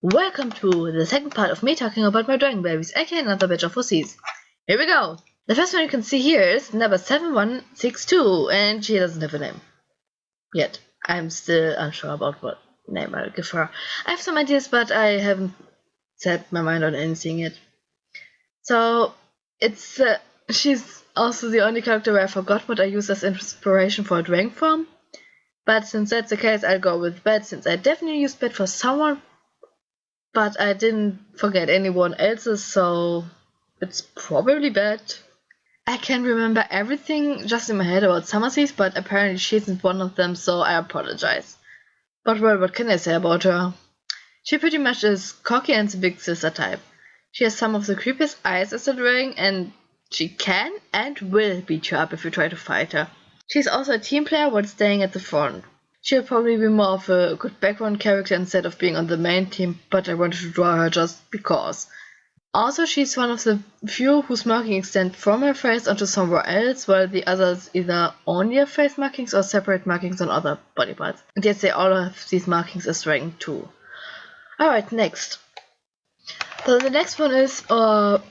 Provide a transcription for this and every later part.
Welcome to the second part of me talking about my dragon babies, aka another batch of OCs. Here we go! The first one you can see here is number 7162, and she doesn't have a name. Yet. I'm still unsure about what name I'll give her. I have some ideas, but I haven't set my mind on anything yet. So, she's also the only character where I forgot what I used as inspiration for a dragon form. But since that's the case, I'll go with Bet, since I definitely used Bet for someone, but I didn't forget anyone else's, so it's probably Bet. I can't remember everything just in my head about Summer Seas, but apparently she isn't one of them, so I apologize. But well, what can I say about her? She pretty much is cocky and the big sister type. She has some of the creepiest eyes as a dragon, and she can and will beat you up if you try to fight her. She's also a team player while staying at the front. She'll probably be more of a good background character instead of being on the main team, but I wanted to draw her just because. Also, she's one of the few whose markings extend from her face onto somewhere else, while the others either only have face markings or separate markings on other body parts. And yet they all have these markings as dragon too. Alright, next. So the next one is our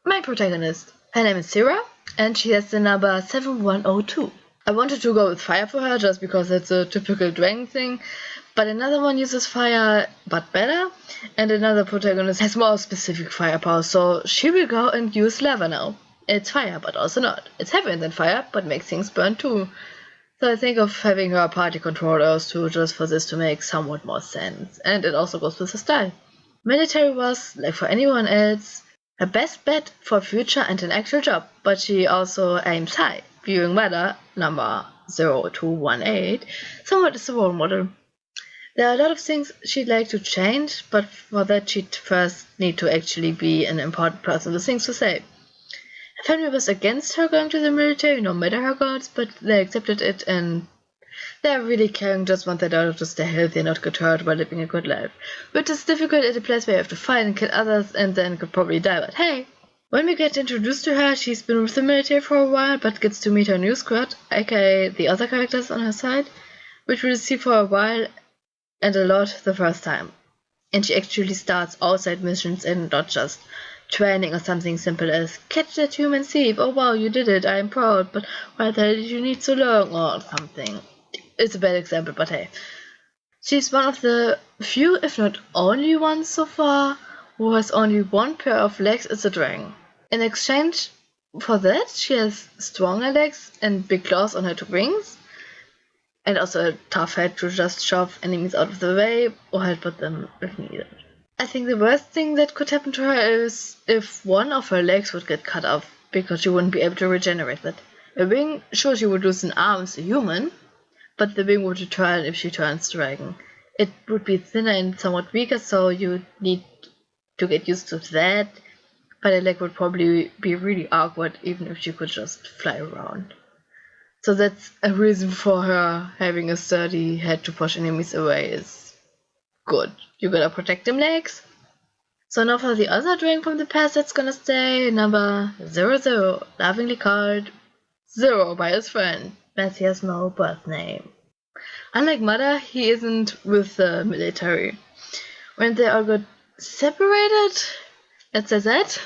main protagonist. Her name is Sarah, and she has the number 7102. I wanted to go with fire for her just because it's a typical dragon thing, but another one uses fire but better, and another protagonist has more specific firepower, so she will go and use lava now. It's fire but also not. It's heavier than fire but makes things burn too. So I think of having her party controllers too, just for this to make somewhat more sense, and it also goes with the style. Military was, like for anyone else, her best bet for future and an actual job, but she also aims high. Viewing Mother, number 0218, somewhat is the role model. There are a lot of things she'd like to change, but for that she'd first need to actually be an important person with things to say. Her family was against her going to the military, no matter her goals, but they accepted it, and they're really caring, just want their daughter to stay healthy and not get hurt while living a good life. Which is difficult at a place where you have to fight and kill others and then could probably die, but hey! When we get introduced to her, she's been with the military for a while, but gets to meet her new squad, aka the other characters on her side, which we'll see for a while and a lot the first time. And she actually starts outside missions and not just training or something simple as catch that human thief, oh wow, you did it, I am proud, but why the hell did you need so long, or something. It's a bad example, but hey. She's one of the few, if not only one so far, who has only one pair of legs as a dragon. In exchange for that, she has stronger legs and big claws on her two wings, and also a tough head to just shove enemies out of the way or headbutt them if needed. I think the worst thing that could happen to her is if one of her legs would get cut off, because she wouldn't be able to regenerate that. A wing, sure, she would lose an arm as a human, but the wing would return if she turns dragon. It would be thinner and somewhat weaker, so you need to get used to that, but a leg would probably be really awkward even if she could just fly around. So that's a reason for her having a sturdy head to push enemies away is good. You gotta protect them legs. So now for the other dragon from the past that's gonna stay, number 00, lovingly called Zero by his friend, as he has no birth name. Unlike Mother, he isn't with the military. When they all got separated, let's say that,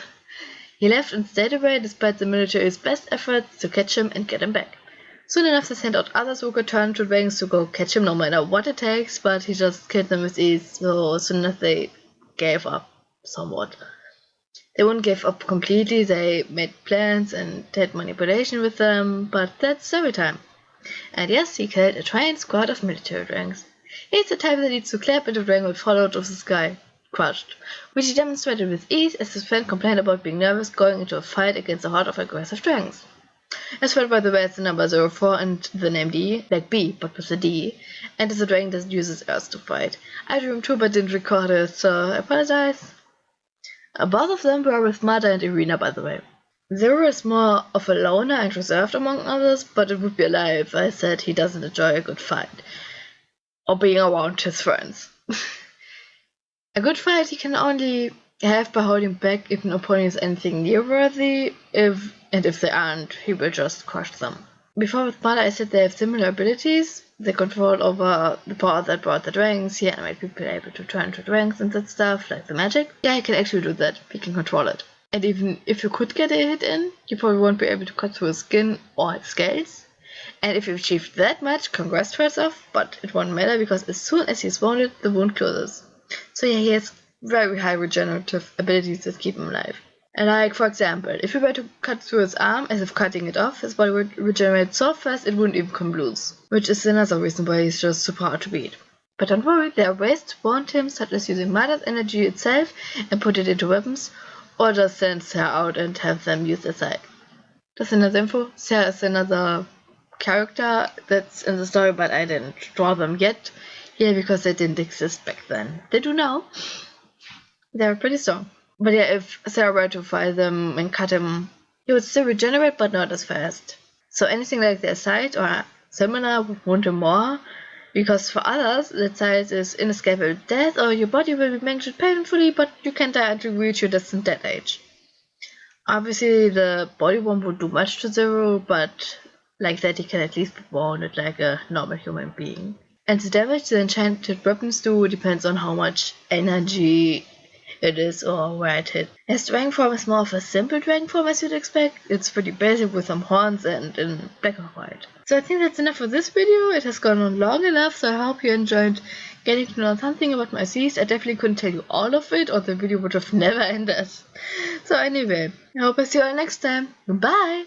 he left and stayed away despite the military's best efforts to catch him and get him back. Soon enough they sent out others who could turn to dragons to go catch him no matter what it takes, but he just killed them with ease, so soon enough they gave up somewhat. They wouldn't give up completely, they made plans and had manipulation with them, but that's story time. And yes, he killed a trained squad of military dragons. He's the type that needs to clap and the dragon would fall out of the sky, crushed, which he demonstrated with ease as his friend complained about being nervous going into a fight against a horde of aggressive dragons. His friend, by the way, is the number 04 and the name D, like B, but with a D, and is a dragon that uses earth to fight. I drew him too, but didn't record it, so I apologize. Both of them were with Mother and Irina, by the way. Zero is more of a loner and reserved among others, but it would be a lie if I said he doesn't enjoy a good fight, or being around his friends. A good fight he can only have by holding back if an opponent is anything near worthy, if they aren't, he will just crush them. Before with Mother I said they have similar abilities, the control over the part that brought the dragons. He animate people able to turn into dragons and that stuff, like the magic. Yeah, he can actually do that. He can control it. And even if you could get a hit in, you probably won't be able to cut through his skin or his scales. And if you've achieved that much, congrats first off, but it won't matter because as soon as he's wounded, the wound closes. So yeah, he has very high regenerative abilities that keep him alive. And like, for example, if you were to cut through his arm, as if cutting it off, his body would regenerate so fast it wouldn't even come loose. Which is another reason why he's just super hard to beat. But don't worry, there are ways to wound him, such as using Mother's energy itself and put it into weapons, or just send Sarah out and have them use their side. That's another info. Sarah is another character that's in the story, but I didn't draw them yet. Yeah, because they didn't exist back then. They do now. They're pretty strong. But yeah, if Sarah were to fight them and cut him, he would still regenerate, but not as fast. So anything like their side or similar would wound him more, because for others, that side is inescapable death, or your body will be mangled painfully, but you can die until you reach your destined death age. Obviously, the body wound would do much to Zero, but like that he can at least be wounded like a normal human being. And the damage the enchanted weapons do depends on how much energy it is or where it hit. His dragon form is more of a simple dragon form as you'd expect. It's pretty basic with some horns and in black and white. So I think that's enough for this video. It has gone on long enough, so I hope you enjoyed getting to know something about my series. I definitely couldn't tell you all of it or the video would have never ended. So anyway, I hope I see you all next time. Bye!